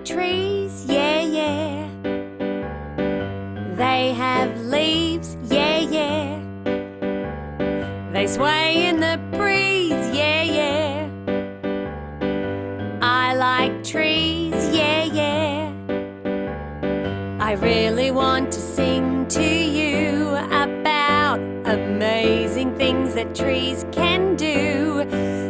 like trees, yeah, yeah. They have leaves, yeah, yeah. They sway in the breeze, yeah, yeah. I like trees, yeah, yeah. I really want to sing to you about amazing things that trees can do,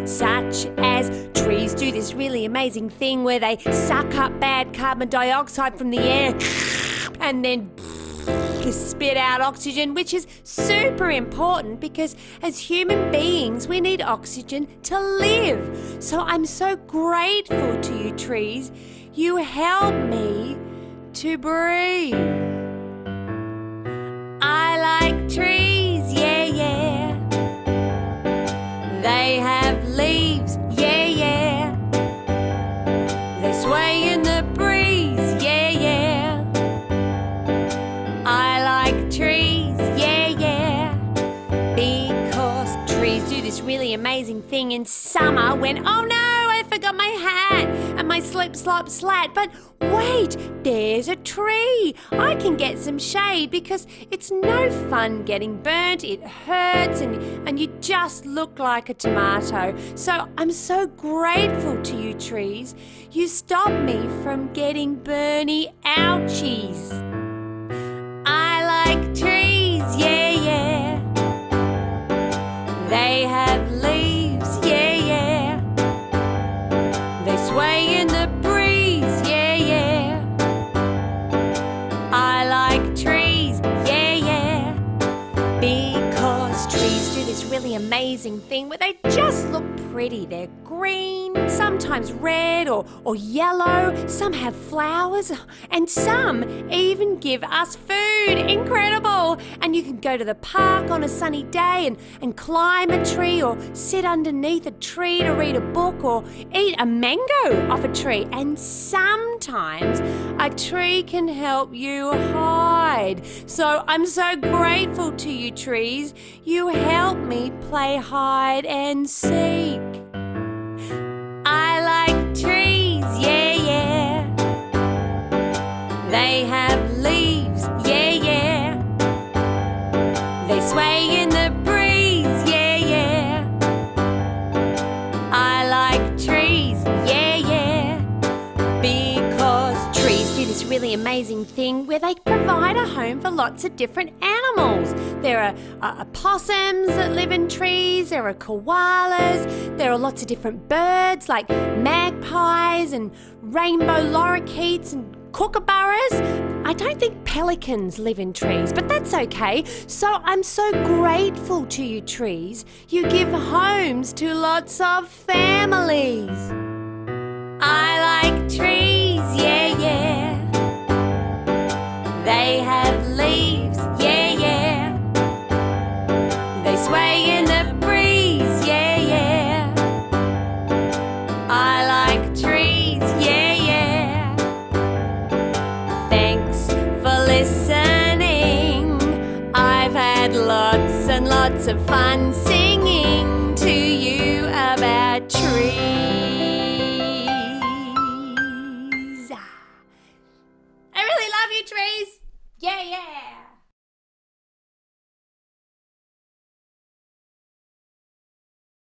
such as trees do this really amazing thing where they suck up bad carbon dioxide from the air and then spit out oxygen, which is super important because as human beings we need oxygen to live. So I'm so grateful to you, trees. You help me to breathe. I like trees, yeah, yeah. They have leaves, yeah, yeah. They sway in the breeze, yeah, yeah. I like trees, yeah, yeah. Because trees do this really amazing thing in summer when, oh no, I forgot my hat and my slip, slop, slat. But wait, there's a tree. I can get some shade because it's no fun getting burnt. It hurts and you just look like a tomato. So I'm so grateful to you, trees. You stop me from getting burny ouchies. I like trees, yeah, yeah. They have leaves, yeah, yeah. They sway in the breeze, yeah, yeah. I like trees, yeah, yeah. Because trees do this really amazing thing where they just look pretty. They're green, sometimes red or yellow. Some have flowers and some even give us food. Incredible! And you can go to the park on a sunny day and climb a tree or sit underneath a tree to read a book or eat a mango off a tree. And sometimes a tree can help you hide. So I'm so grateful to you, trees. You help me play hide and seek. I like trees, yeah, yeah. They have leaves, yeah, yeah. They sway in the breeze, yeah, yeah. I like trees, yeah, yeah. Because trees do this really amazing thing where they provide a home for lots of different animals. There are opossums that live in trees, there are koalas, there are lots of different birds like magpies and rainbow lorikeets and kookaburras. I don't think pelicans live in trees, but that's okay. So I'm so grateful to you, trees. You give homes to lots of families. I like trees, yeah, yeah. They have leaves, yeah, yeah. They sway in the breeze, yeah, yeah. I like trees, yeah, yeah. Thanks for listening. I've had lots and lots of fun singing to you about trees. I really love you, trees. Yeah, yeah.